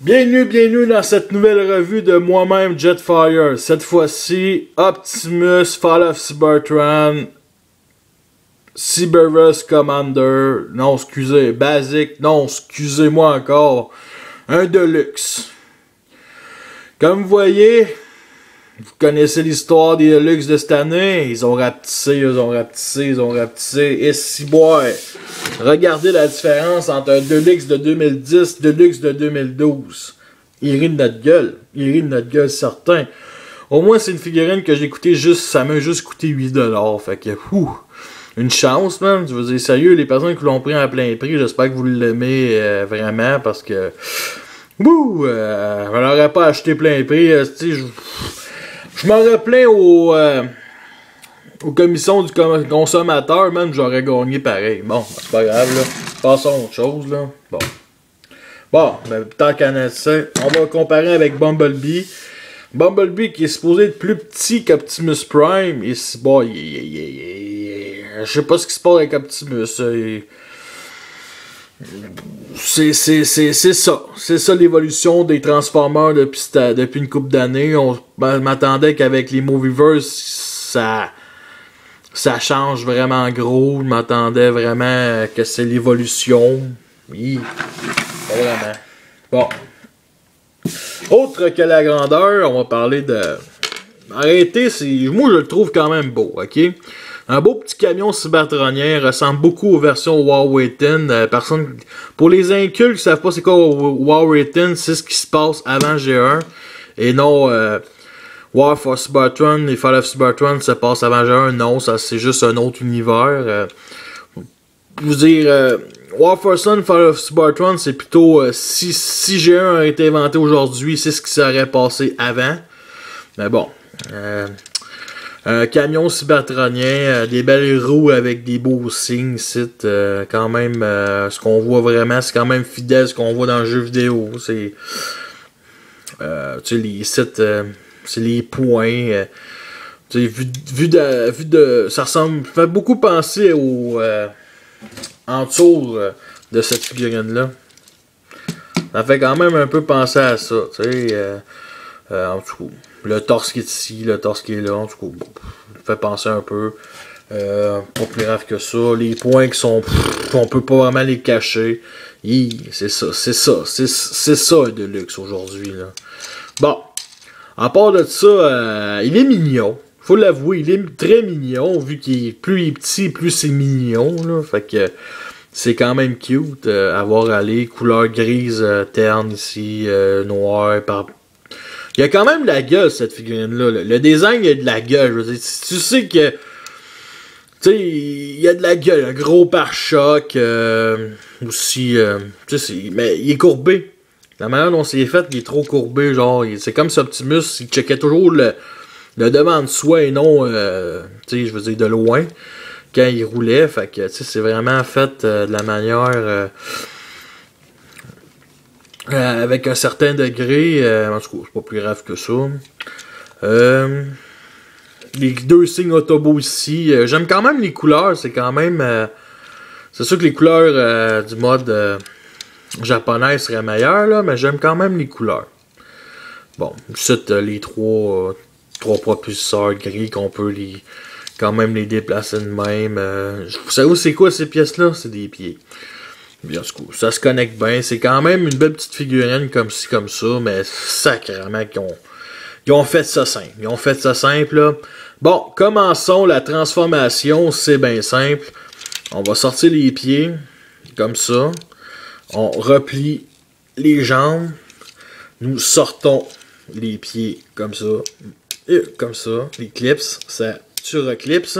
Bienvenue dans cette nouvelle revue de moi-même Jetfire. Cette fois-ci, Optimus, Fall of Cybertron, Cyberus Commander, non excusez, Basic, non excusez-moi encore, un Deluxe. Comme vous voyez, vous connaissez l'histoire des Deluxe de cette année, ils ont rapetissé, et si boy, regardez la différence entre un Deluxe de 2010 et Deluxe de 2012. Il rit de notre gueule certain. Au moins c'est une figurine que j'ai coûté juste, ça m'a juste coûté 8$, fait que, une chance, man. Je veux dire, sérieux, les personnes qui l'ont pris à plein prix, j'espère que vous l'aimez vraiment, parce que, je l'aurais pas acheté plein prix, je m'en replains aux commissions du consommateur, même j'aurais gagné pareil. Bon, c'est pas grave, là. Passons à autre chose, là. Bon, ben, tant qu'à ça, on va comparer avec Bumblebee. Bumblebee qui est supposé être plus petit qu'Optimus Prime. Et c'est bon, je sais pas ce qui se passe avec Optimus. C'est ça. C'est ça l'évolution des Transformers depuis une couple d'années. On m'attendait qu'avek les Movieverse, ça change vraiment gros. Je m'attendais vraiment que c'est l'évolution. Oui, pas vraiment. Bon. Autre que la grandeur, on va parler de... Arrêtez, moi je le trouve quand même beau, ok? Un beau petit camion cybertronien, ressemble beaucoup aux versions Huawei 10. Pour les incultes qui savent pas c'est quoi Huawei 10, c'est ce qui se passe avant G1. Et non, War for Cybertron et Fall of Cybertron se passe avant G1. Non, ça c'est juste un autre univers. Vous dire, War for Sun, Fall of Cybertron, c'est plutôt si G1 a été inventé aujourd'hui, c'est ce qui serait passé avant. Mais bon, un camion cybertronien, des belles roues avec des beaux signes, c'est quand même ce qu'on voit vraiment, c'est quand même fidèle à ce qu'on voit dans le jeu vidéo. C'est tu sais, les sites, c'est les points. Vu de ça ressemble, fait beaucoup penser au entour de cette figurine-là. Ça fait quand même un peu penser à ça, tu sais. En tout cas, le torse qui est ici, le torse qui est là, en tout cas, ça fait penser un peu. Pas plus grave que ça. Les points qui sont... on peut pas vraiment les cacher. C'est ça un Deluxe aujourd'hui, là. Bon. À part de ça, il est mignon. Faut l'avouer, il est très mignon, vu plus il est petit, plus c'est mignon, là. Fait que c'est quand même cute. Avoir aller, couleur grise terne ici, noir, il y a quand même de la gueule, cette figurine-là. Le design, il y a de la gueule. Je veux dire, tu sais que... Tu sais, il y a de la gueule. Un gros pare-choc. Aussi... tu sais, mais il est courbé. La manière dont c'est fait, il est trop courbé. Genre, c'est comme si Optimus, il checkait toujours le devant de soi et non... tu sais, je veux dire, de loin. Quand il roulait. Fait que, tu sais, c'est vraiment fait de la manière... avec un certain degré, en tout cas, c'est pas plus grave que ça. Les deux signes Autobo ici, j'aime quand même les couleurs, c'est quand même... c'est sûr que les couleurs du mode japonais seraient meilleures, là, mais j'aime quand même les couleurs. Bon, c'est les trois propulseurs gris qu'on peut quand même les déplacer de même. Vous savez c'est quoi ces pièces-là? C'est des pieds. Bien, ça se connecte bien. C'est quand même une belle petite figurine comme ci, comme ça, mais sacrément qu'ils ont fait ça simple. Ils ont fait ça simple, là. Bon, commençons la transformation. C'est bien simple. On va sortir les pieds, comme ça. On replie les jambes. Nous sortons les pieds, comme ça. Et comme ça. Les clips, tu reclipses.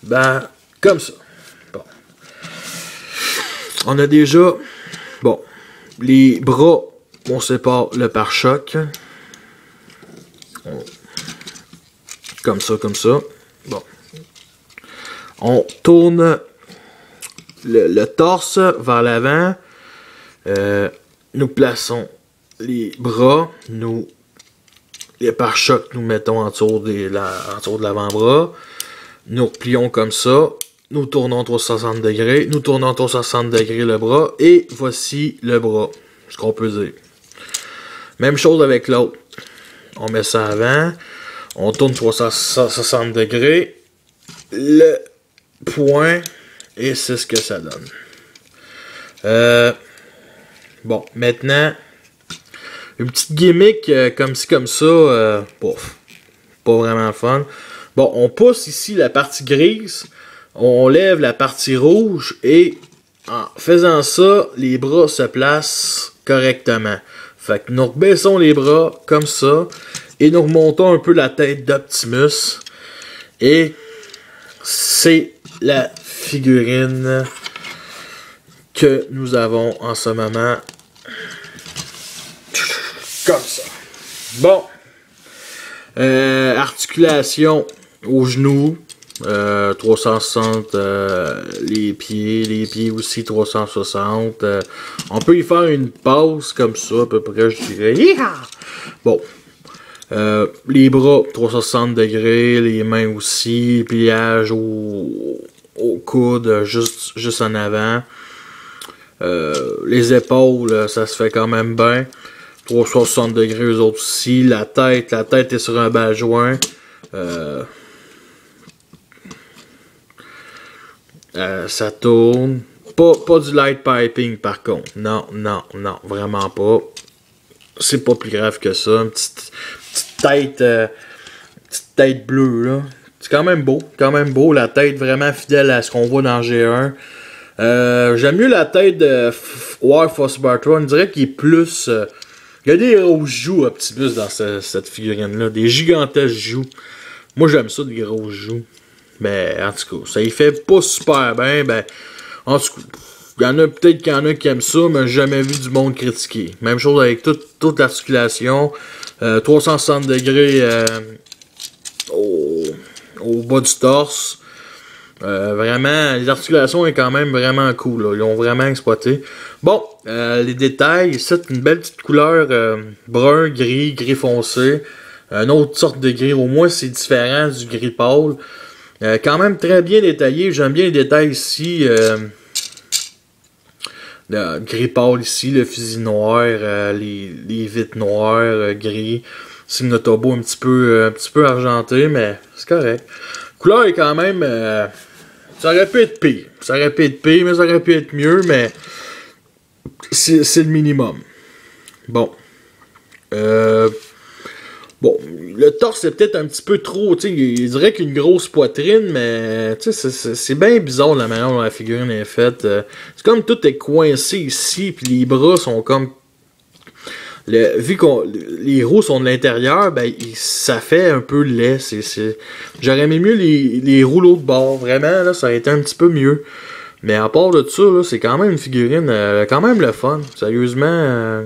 Ben, comme ça. On a déjà, bon, les bras, on sépare le pare-choc. Comme ça. Bon. On tourne le torse vers l'avant. Nous plaçons les bras. Les pare-chocs, nous mettons en dessous de l'avant-bras. Nous replions comme ça. Nous tournons 360 degrés. Nous tournons 360 degrés le bras. Et voici le bras. Ce qu'on peut dire. Même chose avec l'autre. On met ça avant. On tourne 360 degrés. Le point. Et c'est ce que ça donne. Bon, maintenant, une petite gimmick comme ci, comme ça. Pouf, pas vraiment fun. Bon, on pousse ici la partie grise. On lève la partie rouge. Et en faisant ça, les bras se placent correctement. Fait que nous rebaissons les bras comme ça. Et nous remontons un peu la tête d'Optimus. Et c'est la figurine que nous avons en ce moment. Comme ça. Bon. Articulation au genou. 360 les pieds aussi 360. On peut y faire une pause comme ça, à peu près, je dirais. Bon. Les bras 360 degrés, les mains aussi, pliage au coude juste en avant. Les épaules, ça se fait quand même bien. 360 degrés eux autres aussi. La tête est sur un bas joint. Ça tourne. Pas du light piping par contre. Non, vraiment pas. C'est pas plus grave que ça. Une petite tête bleue là. C'est quand même beau. La tête vraiment fidèle à ce qu'on voit dans G1. J'aime mieux la tête de War Force Bartron. On dirait qu'il est plus... il y a des grosses joues Optimus dans cette figurine-là. Des gigantesques joues. Moi, j'aime ça, des grosses joues. Mais, en tout cas, ça y fait pas super bien. Ben, en tout cas, il y en a peut-être qu'il y en a qui aiment ça, mais j'ai jamais vu du monde critiquer. Même chose avec toute l'articulation. 360 degrés au bas du torse. Vraiment, les articulations est quand même vraiment cool. Là. Ils ont vraiment exploité. Bon, les détails. C'est une belle petite couleur brun, gris foncé. Une autre sorte de gris. Au moins, c'est différent du gris pâle. Quand même très bien détaillé. J'aime bien les détails ici. Le gris pâle ici, le fusil noir, les vitres noires, gris. Signe de turbo un petit peu argenté, mais c'est correct. Couleur est quand même... ça aurait pu être pire. Mais ça aurait pu être mieux, mais c'est le minimum. Bon. Bon, le torse est peut-être un petit peu trop, tu sais, il dirait qu'une grosse poitrine, mais tu sais, c'est bien bizarre la manière dont la figurine est faite. C'est comme tout est coincé ici, puis les bras sont comme... vu que les roues sont de l'intérieur, ben ça fait un peu laid. J'aurais aimé mieux les roues l'autre bord, vraiment, là, ça aurait été un petit peu mieux. Mais à part de ça, là, c'est quand même une figurine, quand même le fun, sérieusement...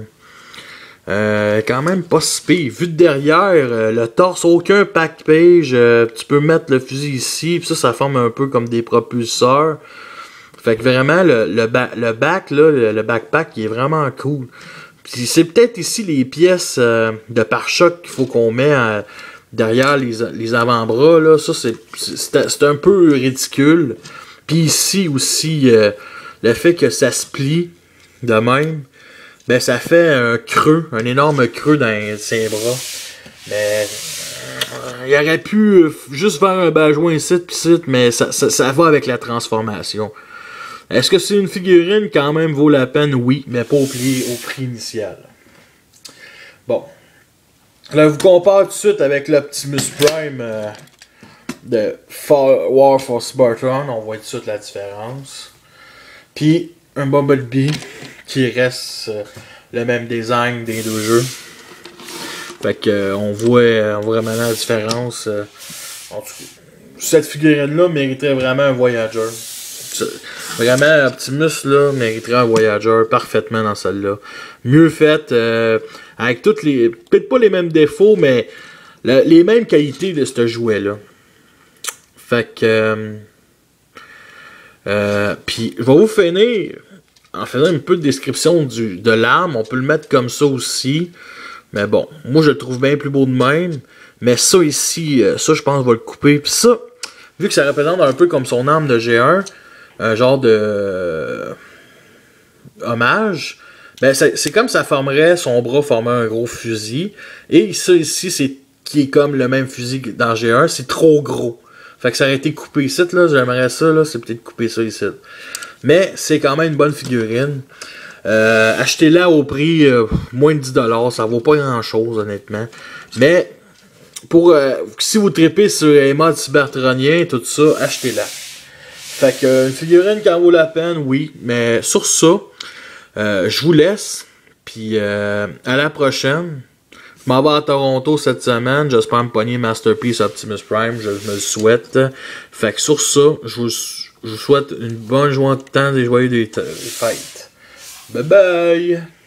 quand même pas si pire. Vu de derrière, le torse, aucun pack page. Tu peux mettre le fusil ici, puis ça forme un peu comme des propulseurs. Fait que vraiment, le back, là, le backpack, il est vraiment cool. Puis c'est peut-être ici les pièces de pare-choc qu'il faut qu'on met derrière les avant-bras. Là. Ça, c'est un peu ridicule. Puis ici aussi, le fait que ça se plie de même. Ben ça fait un creux, un énorme creux dans ses bras. Mais il aurait pu juste faire un bajoin ici pis ici, mais ça va avec la transformation. Est-ce que c'est une figurine qui quand même vaut la peine? Oui, mais pas au prix initial. Bon. Là, je vous compare tout de suite avec l'Optimus Prime de War Force Bartron. On voit tout de suite la différence. Puis un Bumblebee qui reste le même design des deux jeux. Fait que on voit vraiment la différence. En tout cas, cette figurine-là mériterait vraiment un Voyager. Vraiment, Optimus là mériterait un Voyager parfaitement dans celle-là. Mieux faite, avec toutes les... peut-être pas les mêmes défauts, mais les mêmes qualités de ce jouet-là. Fait que... puis, je vais vous finir en faisant un peu de description de l'arme. On peut le mettre comme ça aussi. Mais bon, moi je le trouve bien plus beau de même. Mais ça ici, ça je pense je vais le couper. Puis ça, vu que ça représente un peu comme son arme de G1, un genre de hommage, Ben, c'est comme ça formerait, son bras formait un gros fusil. Et ça ici, c'est qui est comme le même fusil que dans G1, c'est trop gros. Fait que ça aurait été coupé ici, là, j'aimerais ça, là, c'est peut-être couper ça ici. Mais c'est quand même une bonne figurine. Achetez-la au prix moins de 10$, ça vaut pas grand-chose, honnêtement. Mais, pour si vous tripez sur les modes cybertroniens, tout ça, achetez-la. Fait que une figurine qui en vaut la peine, oui. Mais sur ça, je vous laisse. Puis à la prochaine. Je m'en vais à Toronto cette semaine. J'espère me pogner Masterpiece Optimus Prime. Je me le souhaite. Fait que sur ça, je vous souhaite une bonne joie de temps et joyeux des fêtes. Bye bye!